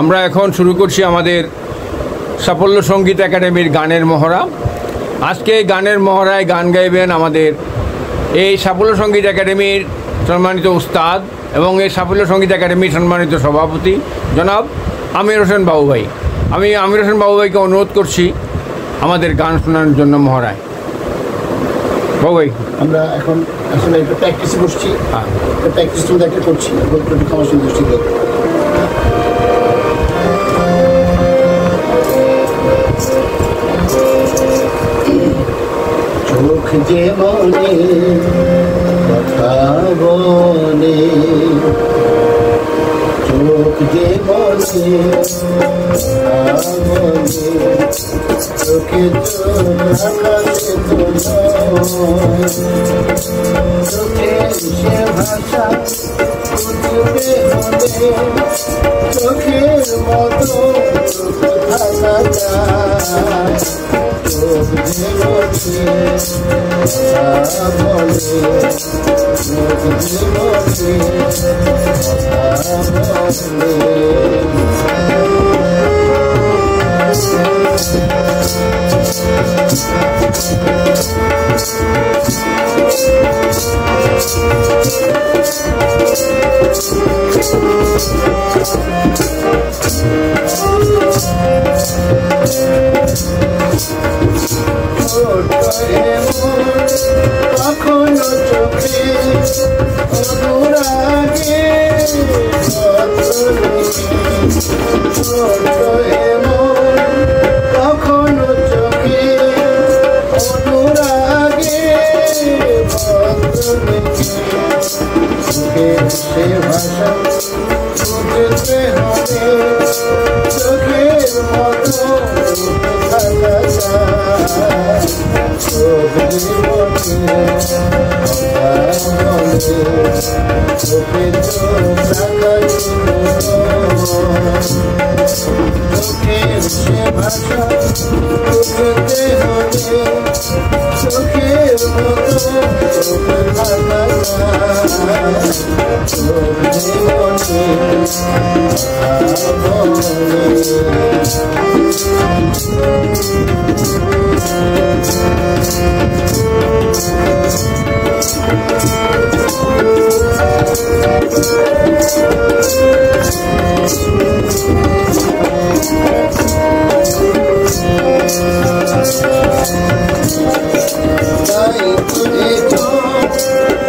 আমরা এখন শুরু করছি আমাদের সাফল্য সঙ্গীত একাডেমির গানের মহড়া। আজকে গানের মহড়ায় গান গাইবেন আমাদের এই সাফল্য সঙ্গীত একাডেমির সম্মানিত উস্তাদ এবং এই সাফল্য সঙ্গীত একাডেমির সম্মানিত সভাপতি জনাব আমির হোসেন বাবু ভাই। আমি আমির হোসেন বাবু ভাইকে অনুরোধ করছি আমাদের গান শোনানোর জন্য মহড়ায়। বাবু ভাই, আমরা এখন আসলে একটা প্র্যাকটিসে বসছি। হ্যাঁ, প্র্যাকটিস তোমরা একটা করছি, একটু খাওয়ার দৃষ্টিতে। চোখ যে মনে কথা বলে, চোখ যে বলে চোখে চোখ রাখাতে চোখে সে ভাষা বুঝবে হলে চোখের মতো থাকা যায়। চোখ যে বলে কথা বলে, চোখ যে বলে কথা বলে। কখনো চোখে অনুরাগে কখনো চোখে অনুরাগে সে ভাষা বুঝতে হবে চোখের মতো থাকা যায়। চোখ জীবনে চোখে চোখ রাখা চোখের সে ভাষা বুঝতে হবে চোখের মতো থাকা যায়। চোখ জীবনে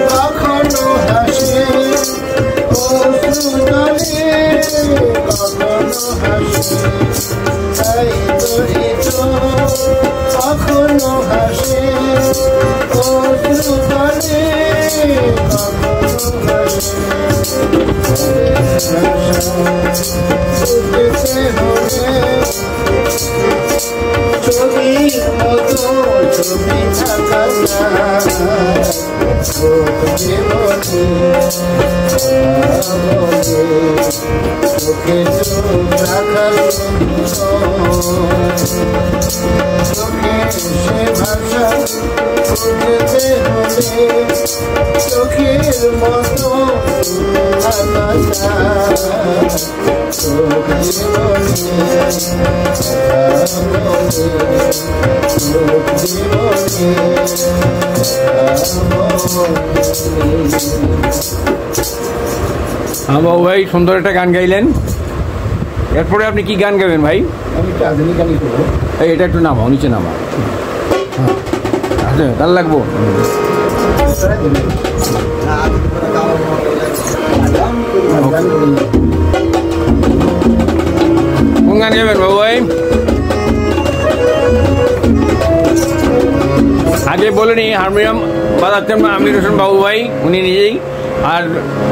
কখনো হাসে কখনো হাসে, তাই তো কখনো হাসে অশ্রুতলে কখনো হাসে ছবির মতো ছবি থাকা যায়। চোখে বলে চোখে চোখ রাখা চোখে সে ভাষা বুঝতে হলে চোখের মতো থাকা যায়। চোখে বলে চোখে বলে বাবু ভাই সুন্দর একটা গান গাইলেন। এরপরে আপনি কি গান গাবেন ভাই? আমি একটা আধুনিক গানই করবো। এটা একটু নামাও, নিচে নামাও। হ্যাঁ, তার লাগবো। কোন গান গাবেন বাবু ভাই? আগে বলেনি হারমোনিয়াম বাজাচ্ছেন আমির হোসেন বাবু ভাই, উনি নিজেই, আর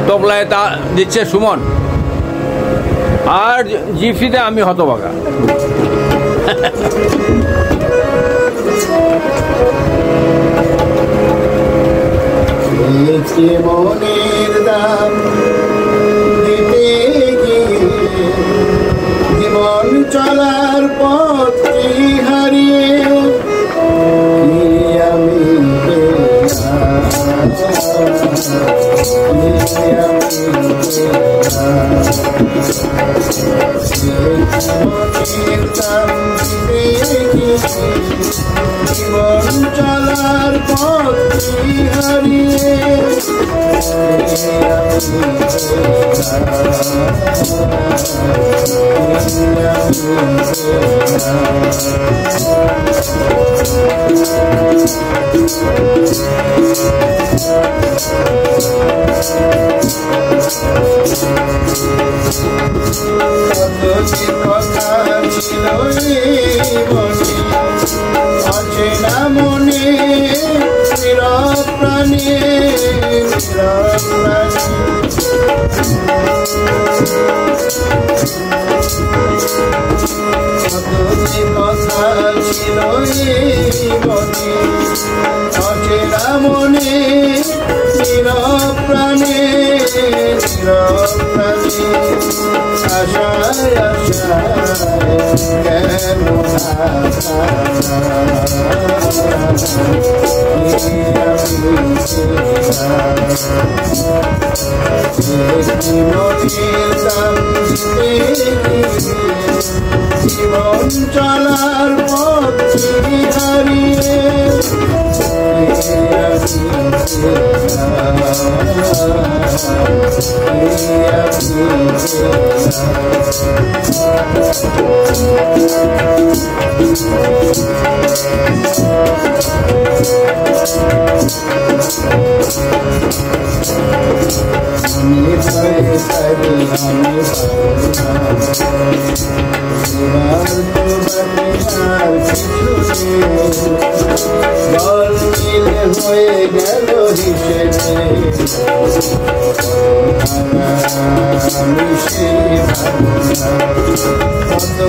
তবলায় তা দিচ্ছে সুমন, আর জিপসিতে আমি হতভাগা। মনের দাম দিতে গিয়ে জীবন চলার পথ হারিয়ে আমি হারিয়ে কথা ছিল মনে অচেনা মনে নীরব প্রাণী কথা ছিল মনে অচেনা মনে নীরব প্রাণী আশায় আশায় কেন জীবন চলার পথ হারিয়ে হয়ে গেল কত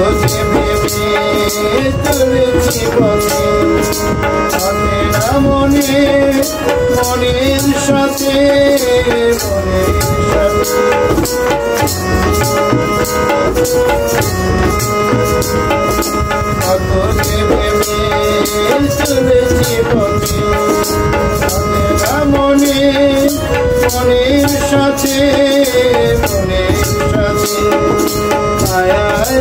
তুলেছি পথে মনে মনের সাথে কত তুলেছি পথে মনে মনের সাথে মায়ায়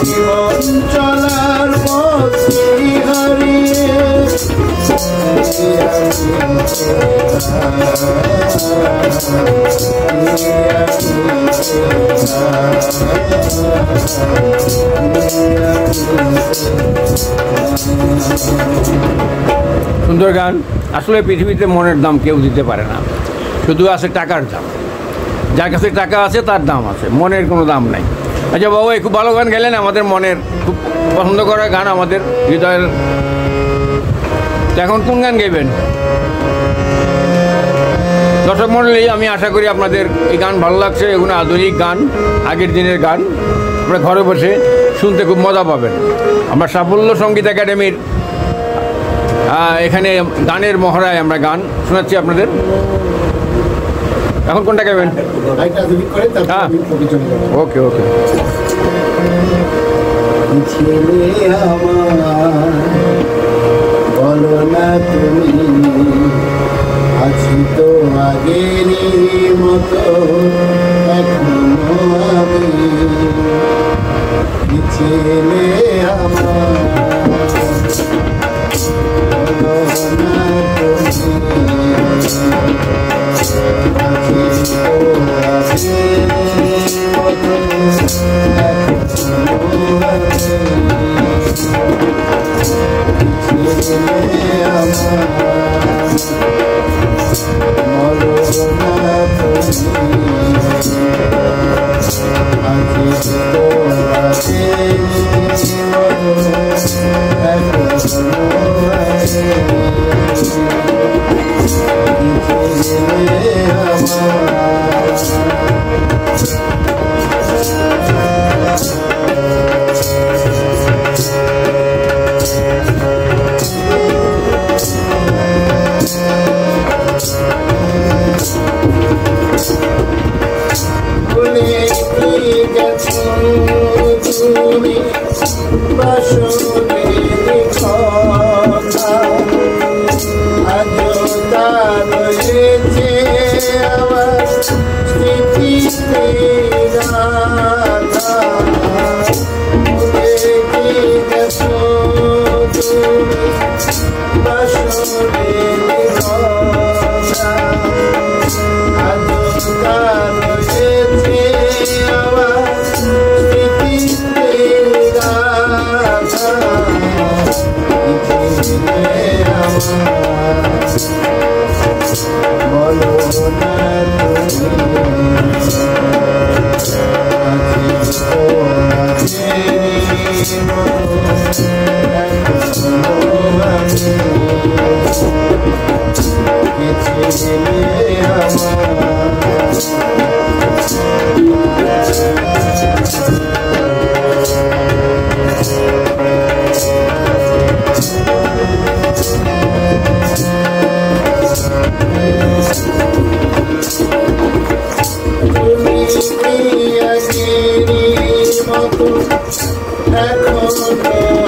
জীবন চলার পথ হারিয়ে সুন্দর গান। আসলে পৃথিবীতে মনের দাম কেউ দিতে পারে না, শুধু আছে টাকার দাম। যার কাছে টাকা আছে তার দাম আছে, মনের কোনো দাম নাই। আচ্ছা বাবু, খুব ভালো গান গেলেন, আমাদের মনের খুব পছন্দ করা গান, আমাদের হৃদয়ের। এখন কোন গান গাইবেন? দর্শক মণ্ডলী, আমি আশা করি আপনাদের এই গান ভালো লাগছে। এগুলো আধুনিক গান, আগের দিনের গান, আপনারা ঘরে বসে শুনতে খুব মজা পাবেন। আমরা সাফল্য সঙ্গীত একাডেমির এখানে গানের মহড়ায় আমরা গান শোনাচ্ছি আপনাদের। এখন কোনটা গাইবেন? হ্যাঁ, ওকে ওকে। বলো না তুমি আছি তো আগেরই মতো, এখনো আমি ছেলে আমার। বলো না তুমি আছি তো আগেরই মতো, এখনো আমি আমার।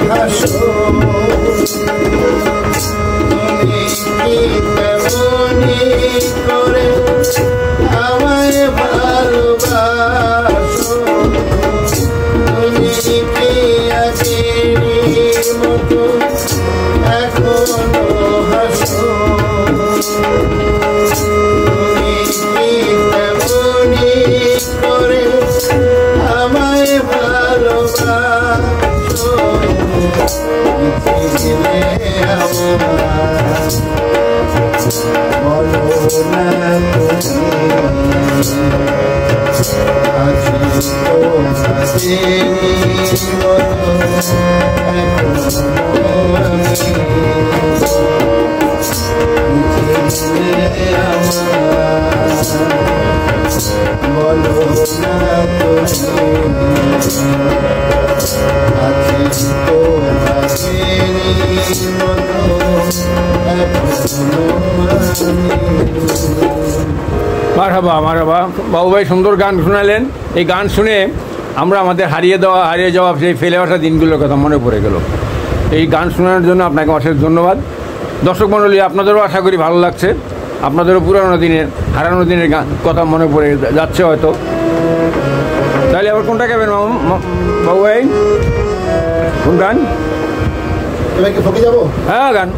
হাসো তুমি কি তেমনি করে আমায় ভালোবাসো তুমি কি আগের মতো এখনো হাসো তুমি কি তেমনি করে আমায় ভালোবাসো পৃথিবীতে আমার বলো না তুমি আছি তোমাকে বলো না আছি তোমাকে মারহাবা মারহাবা। বাবু ভাই সুন্দর গান শোনালেন। এই গান শুনে আমরা আমাদের হারিয়ে যাওয়া সেই ফেলে আসা দিনগুলোর কথা মনে পড়ে গেল। এই গান শোনানোর জন্য আপনাকে অশেষ ধন্যবাদ। দর্শক মণ্ডলী, আপনাদেরও আশা করি ভালো লাগছে। আপনাদেরও পুরানো দিনের হারানো দিনের গান কথা মনে পড়ে যাচ্ছে হয়তো। তাহলে আবার কোনটা গাবেন বাবু ভাই? কোন গান? এবার কি ফোকে যাবো? হ্যাঁ, গান।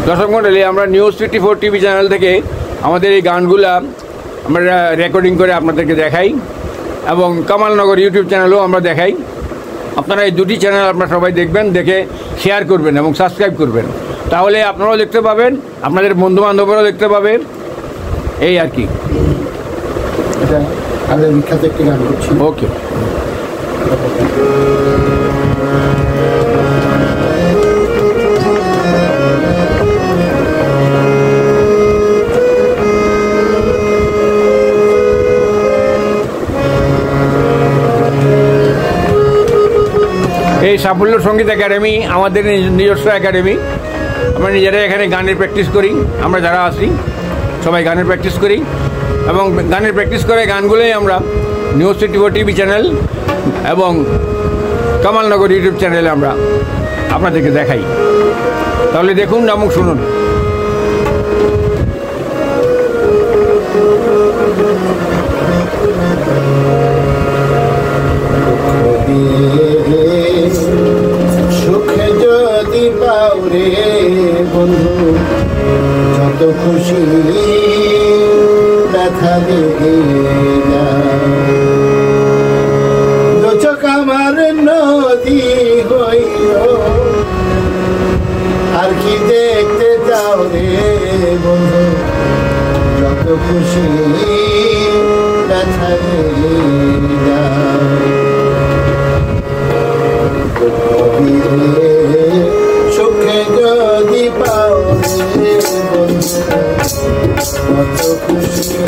দর্শক মণ্ডলী, আমরা নিউজ 54 টিভি চ্যানেল থেকে আমাদের এই গানগুলা আমরা রেকর্ডিং করে আপনাদেরকে দেখাই এবং কামালনগর ইউটিউব চ্যানেলেও আমরা দেখাই। আপনারা এই দুটি চ্যানেল আপনারা সবাই দেখবেন, দেখে শেয়ার করবেন এবং সাবস্ক্রাইব করবেন। তাহলে আপনারাও দেখতে পাবেন, আপনাদের বন্ধুবান্ধবরাও দেখতে পাবে, এই আর কি। এটা আমাদের বিখ্যাত একটি গান করছি। ওকে। এই সাফল্য সঙ্গীত একাডেমি আমাদের নিজস্ব একাডেমি। আমরা নিজেরাই এখানে গানের প্র্যাকটিস করি। আমরা যারা আছি সবাই গানের প্র্যাকটিস করি এবং গানের প্র্যাকটিস করে গানগুলোই আমরা নিউজ 54 টিভি চ্যানেল এবং কামালনগর ইউটিউব চ্যানেলে আমরা আপনাদেরকে দেখাই। তাহলে দেখুন এবং শুনুন। সুখে যদি পাও রে বন্ধু যত খুশি ব্যথা দিয়ে দু চোখ আমার নদী হইল আর কি দেখতে যাও রে বন্ধু যত খুশি ব্যথা দিয়ে সুখে যদি পাও কত খুশি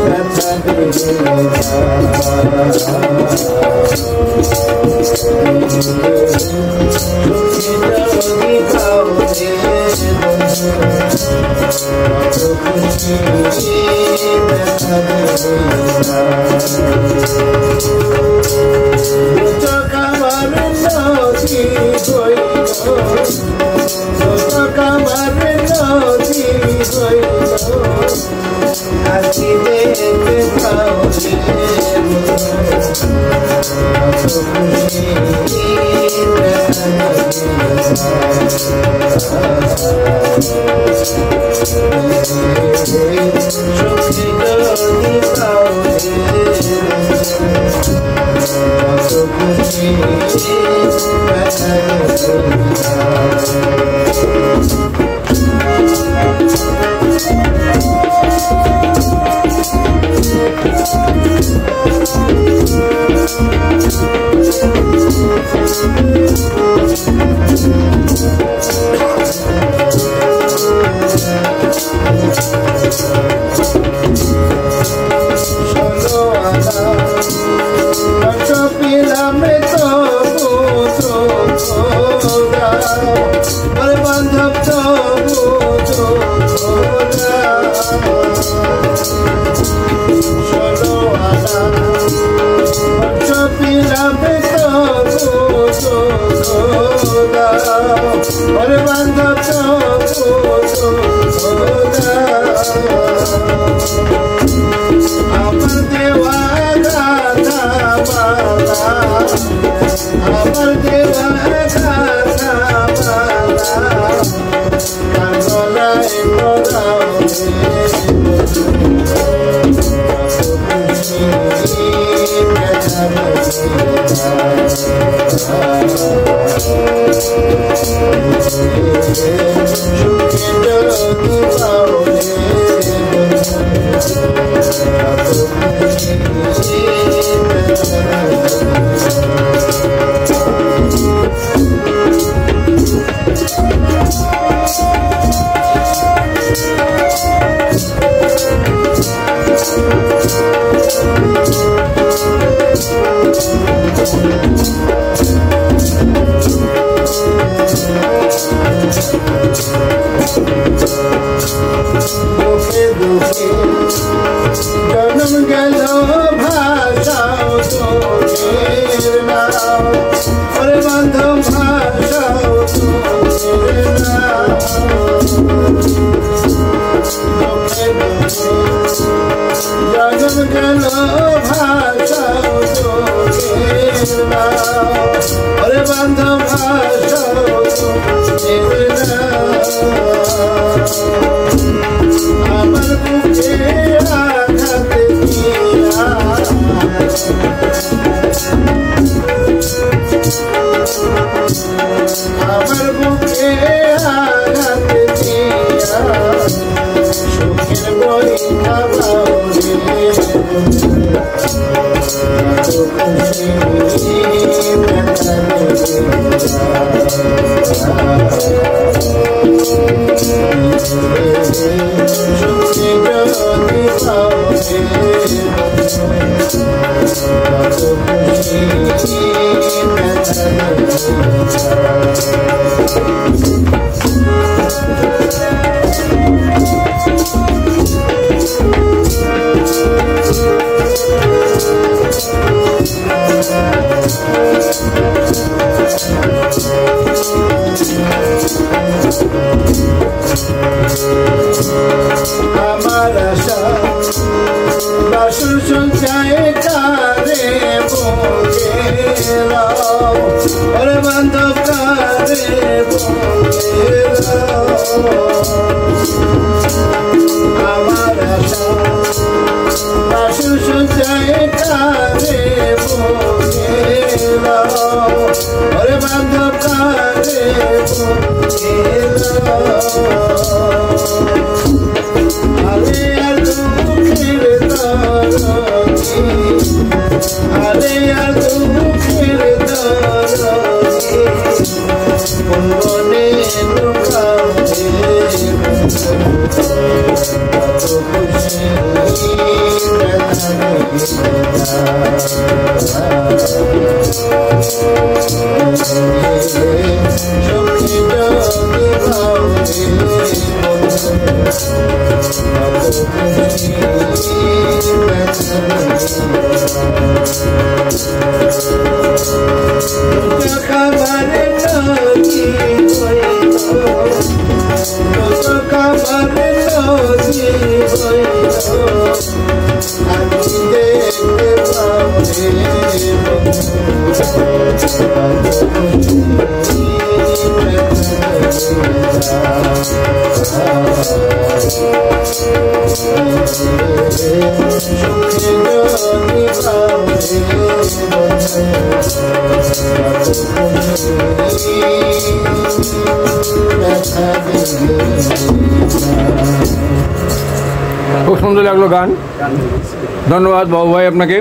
ব্যথা যদি পাও কত খুশি ব্যথা কামার নদী হইল কামার নদী হইল আছি দেখতে পাও কত খুশি সুখী যদি পাও কত খুশি পেলাম তো আমার দেওয়া খাতা মালা তার গলায় পরাও জন্ম গেল ভাষাও তোর নাম ওরে বান্ধব ভাষাও তোর নাম জন্ম গেল ভাষাও তোর নাম ওরে বান্ধব ভাষাও তোর নাম আমার বুকে আঘাত দিয়া আমার বুকে আঘাত দিয়া সুখের বইটা বাউরে আমার আশা বাসুর সঞ্চায় কারে বগেরা ওরে বান্ধব কারে বগেরা আমার আশা বাসুর সঞ্চায় কারে বগেরা ওরে বান্ধব কারে বগেরা আরে আর দুঃখের দরদি আরে আর দুঃখের দরদি কোন মনে লুকাবে কত খুশি সখী যদি ভাবে খাবারে নদী হইল খাবারে নদী হইল আমি দেখতে পাবে খুব সুন্দর লাগলো গান। ধন্যবাদ বাবু ভাই আপনাকে।